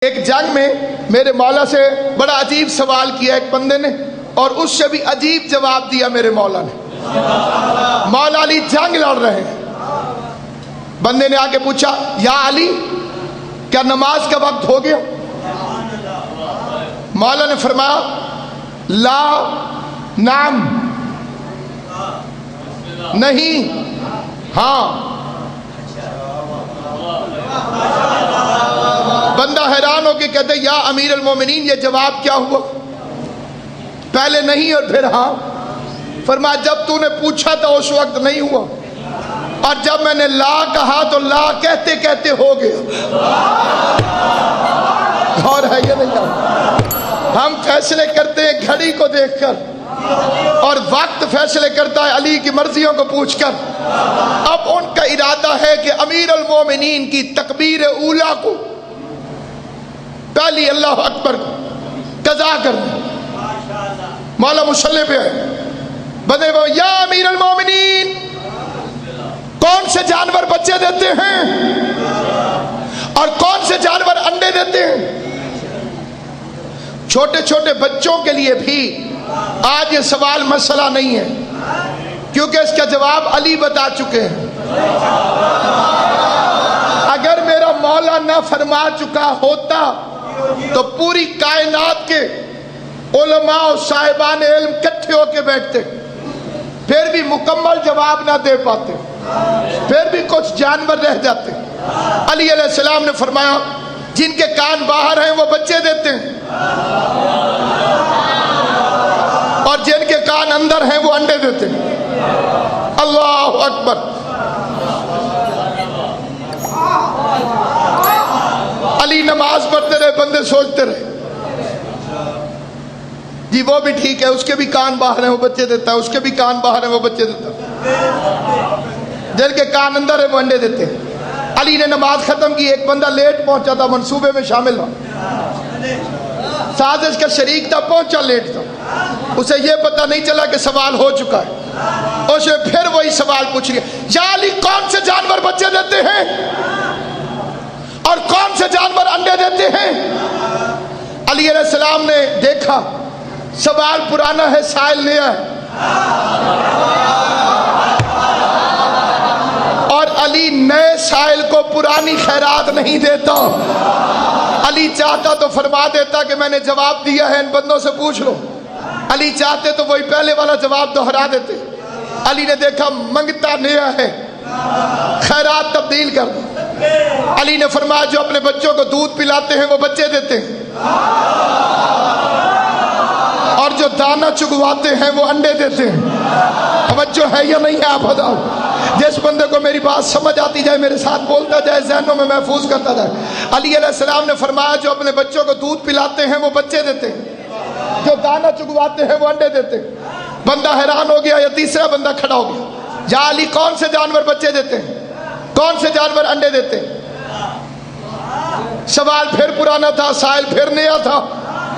ایک جنگ میں میرے مولا سے بڑا عجیب سوال کیا ایک بندے نے، اور اس سے بھی عجیب جواب دیا میرے مولا نے۔ مولا علی جنگ لڑ رہے ہیں، بندے نے آگے پوچھا یا علی کیا نماز کا وقت ہو گیا؟ مولا نے فرمایا لا نعم، نہیں ہاں۔ بندہ حیران ہو کے کہتے یا امیر المومنین یہ جواب کیا ہوا؟ پہلے نہیں اور پھر ہاں۔ فرمایا جب تو نے پوچھا تھا اس وقت نہیں ہوا، اور جب میں نے لا کہا تو لا کہتے کہتے ہو گیا۔ غور ہے یہ نہیں ہے؟ ہم فیصلے کرتے ہیں گھڑی کو دیکھ کر، اور وقت فیصلے کرتا ہے علی کی مرضیوں کو پوچھ کر۔ اب ان کا ارادہ ہے کہ امیر المومنین کی تکبیر اولیٰ کو، پہلی اللہ اکبر کو قضا کر دیں۔ مولا مصلی پہ ہے، بندے وہ یا امیر المومنین کون سے جانور بچے دیتے ہیں اور کون سے جانور انڈے دیتے ہیں؟ چھوٹے چھوٹے بچوں کے لیے بھی آج یہ سوال مسئلہ نہیں ہے، کیونکہ اس کا جواب علی بتا چکے ہیں۔ اگر میرا مولا نہ فرما چکا ہوتا تو پوری کائنات کے علماء و صاحبان علم کٹھے ہو کے بیٹھتے، پھر بھی مکمل جواب نہ دے پاتے، پھر بھی کچھ جانور رہ جاتے۔ علی علیہ السلام نے فرمایا جن کے کان باہر ہیں وہ بچے دیتے ہیں، اور جن کے کان اندر ہیں وہ انڈے دیتے ہیں۔ اللہ اکبر۔ علی نماز پڑھتے رہے، بندے سوچتے رہے جی وہ بھی ٹھیک ہے، اس کے بھی کان باہر ہیں وہ بچے دیتا ہے، اس کے بھی کان باہر ہیں وہ بچے دیتا ہے، جن کے کان اندر ہیں وہ انڈے دیتے ہیں۔ علی نے نماز ختم کی، ایک بندہ لیٹ پہنچا تھا، منصوبے میں شامل تھا، سازش کا شریک تھا، پہنچا لیٹ تھا، اسے یہ پتہ نہیں چلا کہ سوال ہو چکا ہے۔ اسے پھر وہی سوال پوچھ لیا یا علی کون سے جانور بچے دیتے ہیں اور کون سے جانور انڈے دیتے ہیں؟ علی علیہ السلام نے دیکھا سوال پرانا ہے، سائل نیا ہے، اور علی نئے سائل کو پرانی خیرات نہیں دیتا۔ علی چاہتا تو فرما دیتا کہ میں نے جواب دیا ہے، ان بندوں سے پوچھ لو۔ علی چاہتے تو وہی پہلے والا جواب دہرا دیتے۔ علی نے دیکھا منگتا نیا ہے، خیرات تبدیل کر دو۔ علی نے فرمایا جو اپنے بچوں کو دودھ پلاتے ہیں وہ بچے دیتے ہیں، اور جو دانہ چگواتے ہیں وہ انڈے دیتے ہیں۔ توجہ ہے یا نہیں ہے آپ بتاؤ؟ جس بندے کو میری بات سمجھ آتی جائے میرے ساتھ بولتا جائے، ذہنوں میں محفوظ کرتا جائے۔ علی علیہ السلام نے فرمایا جو اپنے بچوں کو دودھ پلاتے ہیں وہ بچے دیتے ہیں، جو دانہ چگواتے ہیں وہ انڈے دیتے ہیں۔ بندہ حیران ہو گیا، یا تیسرا بندہ کھڑا ہو گیا، یا علی کون سے جانور بچے دیتے ہیں، کون سے جانور انڈے دیتے ہیں؟ سوال پھر پرانا تھا، سائل پھر نیا تھا۔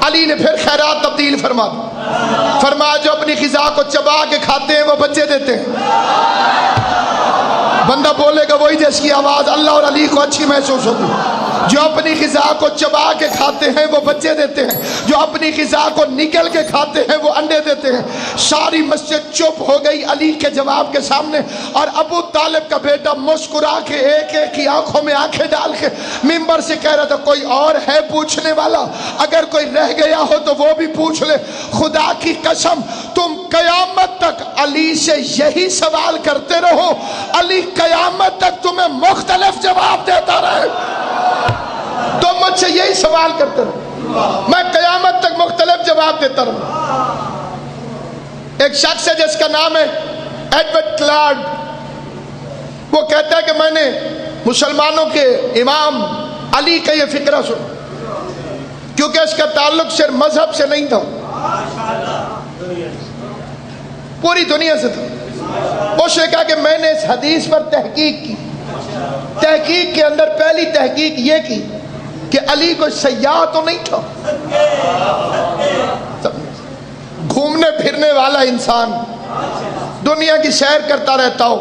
علی نے پھر خیرات تبدیل فرما دی، فرمایا جو اپنی غذا کو چبا کے کھاتے ہیں وہ بچے دیتے ہیں۔ بندہ بولے گا وہی جس کی آواز اللہ اور علی کو اچھی محسوس ہوتی ہے، جو اپنی غذا کو چبا کے کھاتے ہیں وہ بچے دیتے ہیں، جو اپنی غذا کو نگل کے کھاتے ہیں وہ انڈے دیتے ہیں۔ ساری مسجد چپ ہو گئی علی کے جواب کے سامنے، اور ابو طالب کا بیٹا مسکرا کے ایک ایک کی آنکھوں میں آنکھیں ڈال کے ممبر سے کہہ رہا تھا کوئی اور ہے پوچھنے والا؟ اگر کوئی رہ گیا ہو تو وہ بھی پوچھ لے۔ خدا کی قسم تم قیامت تک علی سے یہی سوال کرتے رہو، علی قیامت تک تمہیں مختلف جواب دیتا رہے۔ تم مجھ سے یہی سوال کرتے رہو، میں قیامت تک مختلف جواب دیتا رہوں۔ ایک شخص ہے جس کا نام ہے ایڈورڈ کلارڈ، وہ کہتا ہے کہ میں نے مسلمانوں کے امام علی کا یہ فقرہ سنا، کیونکہ اس کا تعلق صرف مذہب سے نہیں تھا، پوری دنیا سے تھا۔ اس نے کہا کہ میں نے اس حدیث پر تحقیق کی، تحقیق کے اندر پہلی تحقیق یہ کی کہ علی کوئی سیاح تو نہیں تھا، گھومنے پھرنے والا انسان، دنیا کی سیر کرتا رہتا ہو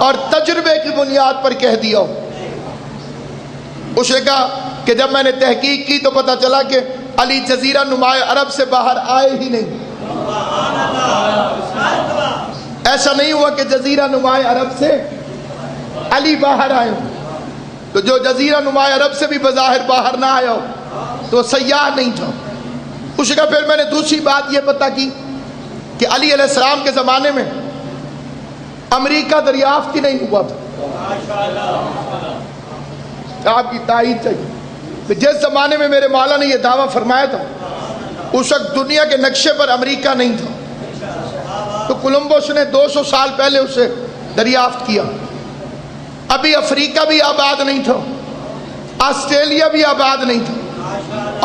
اور تجربے کی بنیاد پر کہہ دیا ہو۔ اس نے کہا کہ جب میں نے تحقیق کی تو پتہ چلا کہ علی جزیرہ نماء عرب سے باہر آئے ہی نہیں۔ ایسا نہیں ہوا کہ جزیرہ نماء عرب سے علی باہر آئے ہو، تو جو جزیرہ نماء عرب سے بھی بظاہر باہر نہ آیا ہو تو سیاح نہیں تھا۔ اس کا پھر میں نے دوسری بات یہ پتہ کی کہ علی علیہ السلام کے زمانے میں امریکہ دریافت ہی نہیں ہوا تھا۔ آپ کی تائید چاہیے کہ جس زمانے میں میرے مولا نے یہ دعویٰ فرمایا تھا اس وقت دنیا کے نقشے پر امریکہ نہیں تھا، تو کولمبس نے 200 سال پہلے اسے دریافت کیا۔ ابھی افریقہ بھی آباد نہیں تھا، آسٹریلیا بھی آباد نہیں تھا،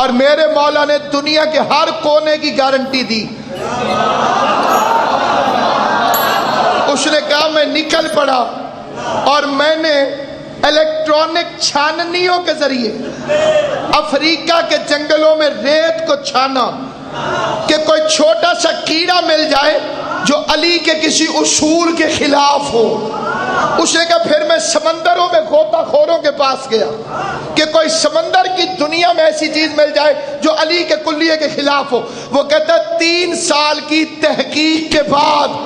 اور میرے مولا نے دنیا کے ہر کونے کی گارنٹی دی۔ اس نے کہا میں نکل پڑا اور میں نے الیکٹرانک چھاننیوں کے ذریعے افریقہ کے جنگلوں میں ریت کو چھانا کہ کوئی چھوٹا سا کیڑا مل جائے جو علی کے کسی اصول کے خلاف ہو۔ اس نے کہا پھر میں سمندروں میں غوطہ خوروں کے پاس گیا کہ کوئی سمندر کی دنیا میں ایسی چیز مل جائے جو علی کے کلیے کے خلاف ہو۔ وہ کہتا ہے 3 سال کی تحقیق کے بعد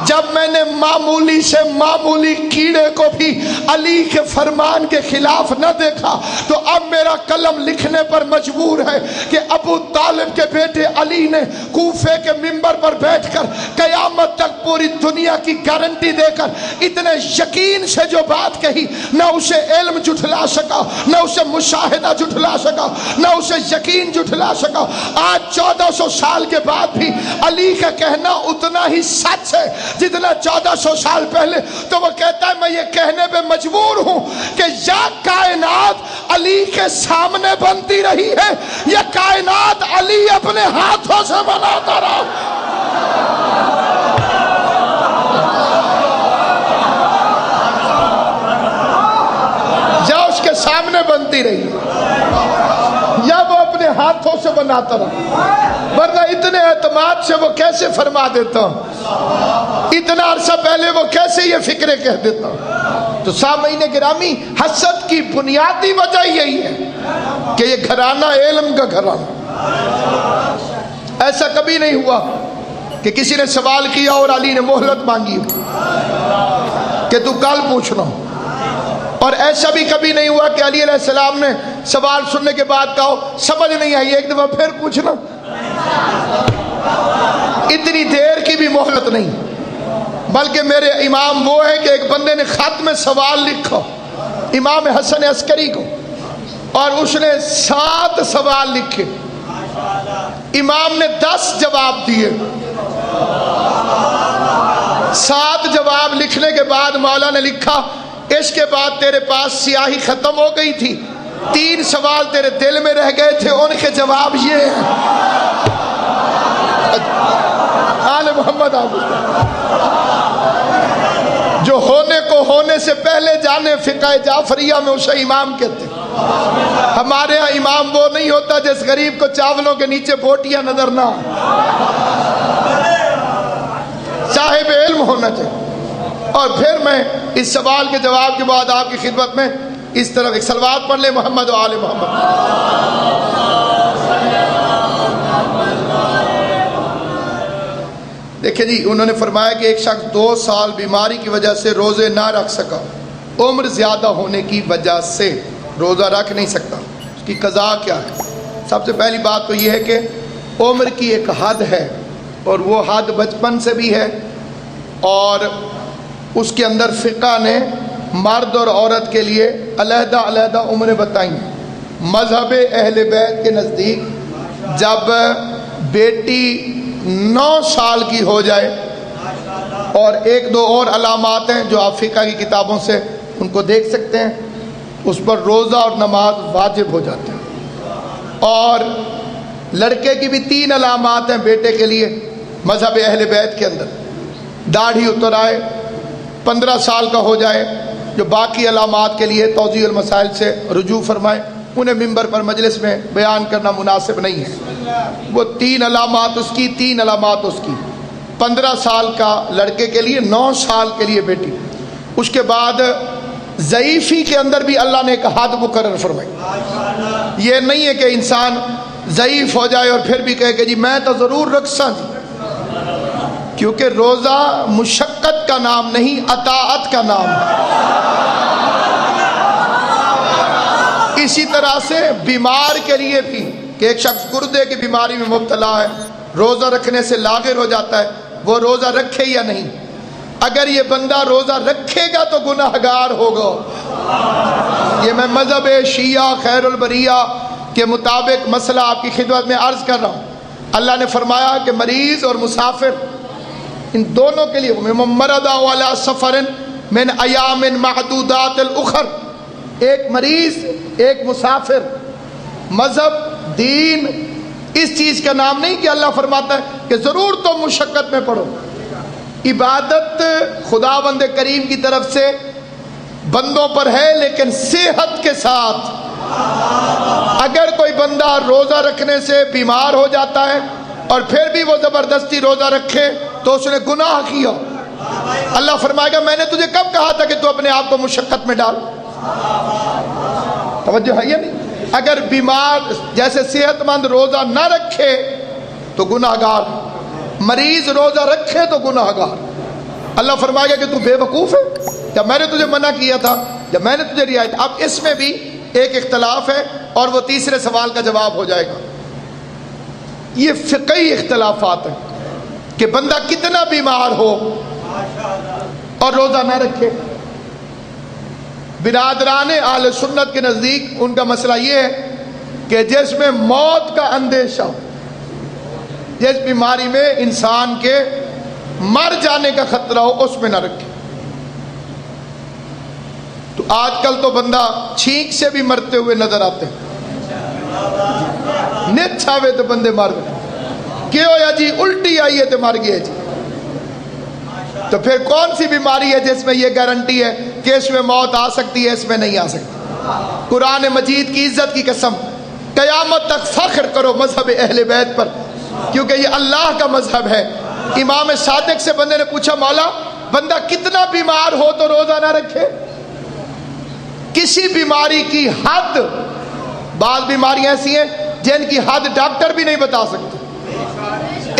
جب میں نے معمولی سے معمولی کیڑے کو بھی علی کے فرمان کے خلاف نہ دیکھا تو اب میرا قلم لکھنے پر مجبور ہے کہ ابو طالب کے بیٹے علی نے کوفے کے منبر پر بیٹھ کر قیامت تک پوری دنیا کی گارنٹی دے کر اتنے یقین سے جو بات کہی، نہ اسے علم جھٹلا سکا، نہ اسے مشاہدہ جھٹلا سکا، نہ اسے یقین جھٹلا سکا۔ آج 1400 سال کے بعد بھی علی کا کہنا اتنا ہی سچ ہے جتنا 1400 سال پہلے۔ تو وہ کہتا ہے میں یہ کہنے پہ مجبور ہوں کہ یا کائنات علی کے سامنے بنتی رہی ہے یا کائنات علی اپنے ہاتھوں سے بناتا رہا۔ یا اس کے سامنے بنتی رہی یا وہ اپنے ہاتھوں سے بناتا رہا، ورنہ اتنے اعتماد سے وہ کیسے فرما دیتا، اتنا عرصہ پہلے وہ کیسے یہ فکریں کہہ دیتا۔ تو سامعین گرامی، حسد کی بنیادی وجہ یہی ہے کہ یہ گھرانہ علم کا گھرانہ۔ ایسا کبھی نہیں ہوا کہ کسی نے سوال کیا اور علی نے مہلت مانگی کہ تو کل پوچھنا، اور ایسا بھی کبھی نہیں ہوا کہ علی علیہ السلام نے سوال سننے کے بعد کہا سمجھ نہیں آئی ایک دفعہ پھر پوچھنا۔ اتنی دیر کی بھی مہلت نہیں، بلکہ میرے امام وہ ہے کہ ایک بندے نے خط میں سوال لکھا امام حسن عسکری کو، اور اس نے 7 سوال لکھے، امام نے 10 جواب دیے۔ 7 جواب لکھنے کے بعد مولا نے لکھا اس کے بعد تیرے پاس سیاہی ختم ہو گئی تھی، 3 سوال تیرے دل میں رہ گئے تھے، ان کے جواب یہ ہیں۔ آل محمد جو ہونے کو ہونے سے پہلے جانے، فقہ جعفریہ میں اسے امام کہتے ہیں۔ ہمارے ہاں امام وہ نہیں ہوتا جس غریب کو چاولوں کے نیچے بوٹیاں نظر نہ، صاحب علم ہونا چاہیے۔ اور پھر میں اس سوال کے جواب کے بعد آپ کی خدمت میں اس طرح ایک صلوات پڑھ لیں محمد و آل محمد۔ دیکھیں جی، انہوں نے فرمایا کہ ایک شخص 2 سال بیماری کی وجہ سے روزے نہ رکھ سکا، عمر زیادہ ہونے کی وجہ سے روزہ رکھ نہیں سکتا، اس کی قضا کیا ہے؟ سب سے پہلی بات تو یہ ہے کہ عمر کی ایک حد ہے، اور وہ حد بچپن سے بھی ہے، اور اس کے اندر فقہ نے مرد اور عورت کے لیے علیحدہ علیحدہ عمریں بتائیں۔ مذہب اہل بیت کے نزدیک جب بیٹی 9 سال کی ہو جائے، اور 1-2 اور علامات ہیں جو آپ فقہ کی کتابوں سے ان کو دیکھ سکتے ہیں، اس پر روزہ اور نماز واجب ہو جاتے ہیں۔ اور لڑکے کی بھی 3 علامات ہیں بیٹے کے لیے مذہب اہل بیت کے اندر، داڑھی اتر آئے، 15 سال کا ہو جائے، جو باقی علامات کے لیے توضیح المسائل سے رجوع فرمائے، انہیں ممبر پر مجلس میں بیان کرنا مناسب نہیں ہے۔ وہ 3 علامات اس کی، 3 علامات اس کی، 15 سال کا لڑکے کے لیے، 9 سال کے لیے بیٹی۔ اس کے بعد ضعیفی کے اندر بھی اللہ نے ایک حد مقرر فرمائی. یہ نہیں ہے کہ انسان ضعیف ہو جائے اور پھر بھی کہے کہ جی میں تو ضرور رکھساں جی، کیونکہ روزہ مشقت کا نام نہیں، اطاعت کا نام ہے. اسی طرح سے بیمار کے لیے بھی کہ ایک شخص گردے کی بیماری میں مبتلا ہے، روزہ رکھنے سے لاغر ہو جاتا ہے، وہ روزہ رکھے یا نہیں؟ اگر یہ بندہ روزہ رکھے گا تو گناہگار ہوگا. یہ میں مذہب شیعہ خیر البریہ کے مطابق مسئلہ آپ کی خدمت میں عرض کر رہا ہوں. اللہ نے فرمایا کہ مریض اور مسافر ان دونوں کے لیے مرض علی سفر من ایام معدودات الاخر، ایک مریض ایک مسافر. مذہب دین اس چیز کا نام نہیں کہ اللہ فرماتا ہے کہ ضرور تم مشقت میں پڑو. عبادت خداوند کریم کی طرف سے بندوں پر ہے لیکن صحت کے ساتھ. اگر کوئی بندہ روزہ رکھنے سے بیمار ہو جاتا ہے اور پھر بھی وہ زبردستی روزہ رکھے تو اس نے گناہ کیا. اللہ فرمائے گا میں نے تجھے کب کہا تھا کہ تو اپنے آپ کو مشقت میں ڈال؟ توجہ ہے یا نہیں؟ اگر بیمار جیسے صحت مند روزہ نہ رکھے تو گناہگار، مریض روزہ رکھے تو گناہگار. اللہ فرمائے گا کہ تو بے وقوف ہے، جب میں نے تجھے منع کیا تھا، جب میں نے تجھے رعایت. اب اس میں بھی ایک اختلاف ہے اور وہ تیسرے سوال کا جواب ہو جائے گا. یہ فقہی اختلافات ہیں کہ بندہ کتنا بیمار ہو اور روزہ نہ رکھے. برادران اہل سنت کے نزدیک ان کا مسئلہ یہ ہے کہ جس میں موت کا اندیشہ، جس بیماری میں انسان کے مر جانے کا خطرہ ہو، اس میں نہ رکھے. تو آج کل تو بندہ چھینک سے بھی مرتے ہوئے نظر آتے ہیں. نیت چھاوے تو بندے مر گئے، کیوں یا جی الٹی آئی ہے تو مر گئے جی. تو پھر کون سی بیماری ہے جس میں یہ گارنٹی ہے کہ اس میں موت آ سکتی ہے، اس میں نہیں آ سکتی؟ قرآن مجید کی عزت کی قسم، قیامت تک فخر کرو مذہب اہل بیت پر، کیونکہ یہ اللہ کا مذہب ہے. امام صادق سے بندے نے پوچھا مولا بندہ کتنا بیمار ہو تو روزہ نہ رکھے؟ کسی بیماری کی حد، بعض بیماریاں ایسی ہیں جن کی حد ڈاکٹر بھی نہیں بتا سکتے.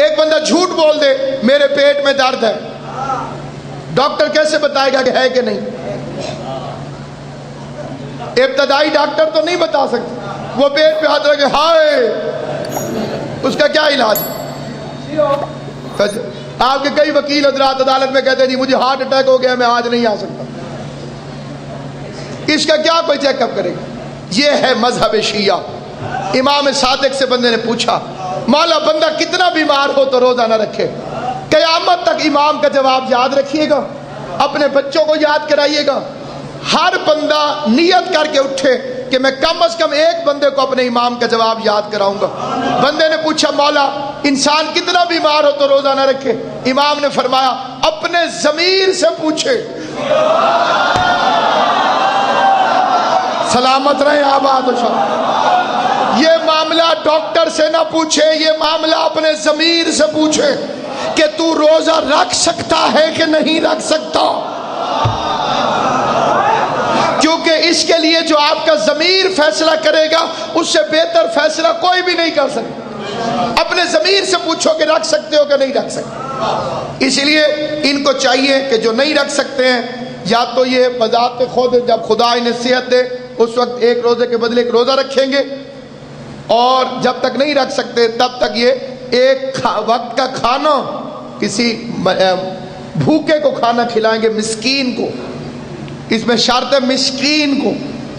ایک بندہ جھوٹ بول دے میرے پیٹ میں درد ہے، ڈاکٹر کیسے بتائے گا کہ ہے کہ نہیں؟ ابتدائی ڈاکٹر تو نہیں بتا سکتے. وہ پیٹ پہ ہاتھ رکھے ہائے، اس کا کیا علاج؟ آپ کے کئی وکیل حضرات عدالت میں کہتے ہیں جی مجھے ہارٹ اٹیک ہو گیا میں آج نہیں آ سکتا. اس کا کیا کوئی چیک اپ کرے گا؟ یہ ہے مذہب شیعہ. امام صادق سے بندے نے پوچھا مولا بندہ کتنا بیمار ہو تو روزہ نہ رکھے؟ قیامت تک امام کا جواب یاد رکھیے گا، اپنے بچوں کو یاد کرائیے گا. ہر بندہ نیت کر کے اٹھے کہ میں کم از کم ایک بندے کو اپنے امام کا جواب یاد کراؤں گا. بندے نے پوچھا مولا انسان کتنا بیمار ہو تو روزہ نہ رکھے؟ امام نے فرمایا اپنے ضمیر سے پوچھے. سلامت رہے آباد و شاد. یہ معاملہ ڈاکٹر سے نہ پوچھے، یہ معاملہ اپنے ضمیر سے پوچھے کہ تو روزہ رکھ سکتا ہے کہ نہیں رکھ سکتا. کیونکہ اس کے لیے جو آپ کا ضمیر فیصلہ کرے گا اس سے بہتر فیصلہ کوئی بھی نہیں کر سکتا. اپنے ضمیر سے پوچھو کہ رکھ سکتے ہو کہ نہیں رکھ سکتے. اس لیے ان کو چاہیے کہ جو نہیں رکھ سکتے ہیں یا تو یہ بذات خود جب خدا انہیں صحت دے اس وقت ایک روزے کے بدلے ایک روزہ رکھیں گے، اور جب تک نہیں رکھ سکتے تب تک یہ ایک وقت کا کھانا کسی بھوکے کو کھانا کھلائیں گے، مسکین کو. اس میں شرط ہے مسکین کو،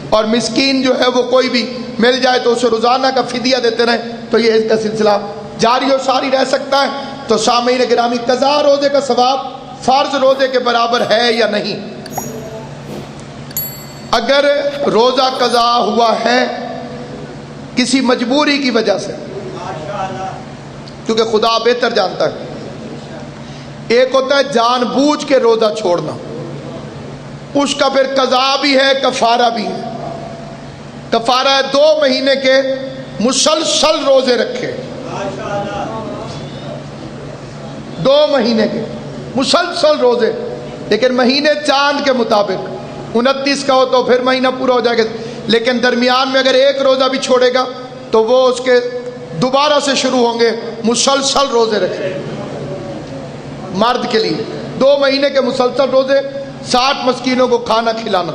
اور مسکین جو ہے وہ کوئی بھی مل جائے تو اسے روزانہ کا فدیہ دیتے رہیں تو یہ اس کا سلسلہ جاری و ساری رہ سکتا ہے. تو سامعین گرامی قضا روزے کا ثواب فرض روزے کے برابر ہے یا نہیں؟ اگر روزہ قضا ہوا ہے کسی مجبوری کی وجہ سے، کیونکہ خدا بہتر جانتا ہے، ایک ہوتا ہے جان بوجھ کے روزہ چھوڑنا، اس کا پھر قضا بھی ہے کفارہ بھی ہے. کفارہ ہے 2 مہینے کے مسلسل روزے رکھے، 2 مہینے کے مسلسل روزے، لیکن مہینے چاند کے مطابق. 29 کا ہو تو پھر مہینہ پورا ہو جائے گا، لیکن درمیان میں اگر ایک روزہ بھی چھوڑے گا تو وہ اس کے دوبارہ سے شروع ہوں گے مسلسل روزے رکھے مرد کے لیے 2 مہینے کے مسلسل روزے، 60 مسکینوں کو کھانا کھلانا،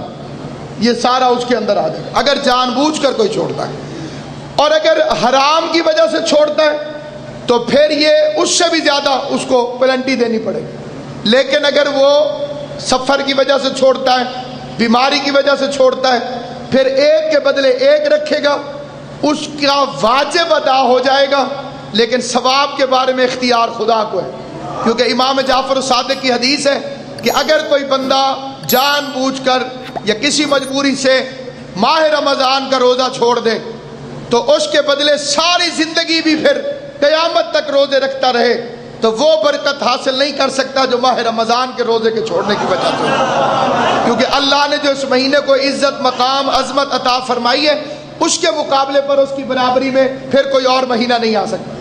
یہ سارا اس کے اندر آ جائے گا اگر جان بوجھ کر کوئی چھوڑتا ہے۔ اور اگر حرام کی وجہ سے چھوڑتا ہے تو پھر یہ اس سے بھی زیادہ اس کو پینلٹی دینی پڑے گی، لیکن اگر وہ سفر کی وجہ سے چھوڑتا ہے، بیماری کی وجہ سے چھوڑتا ہے، پھر ایک کے بدلے ایک رکھے گا، اس کا واجب ادا ہو جائے گا، لیکن ثواب کے بارے میں اختیار خدا کو ہے، کیونکہ امام جعفر صادق کی حدیث ہے کہ اگر کوئی بندہ جان بوجھ کر یا کسی مجبوری سے ماہ رمضان کا روزہ چھوڑ دے تو اس کے بدلے ساری زندگی بھی پھر قیامت تک روزے رکھتا رہے تو وہ برکت حاصل نہیں کر سکتا جو ماہ رمضان کے روزے کے چھوڑنے کی وجہ سے، کیونکہ اللہ نے جو اس مہینے کو عزت، مقام، عظمت عطا فرمائی ہے اس کے مقابلے پر اس کی برابری میں پھر کوئی اور مہینہ نہیں آ سکتا۔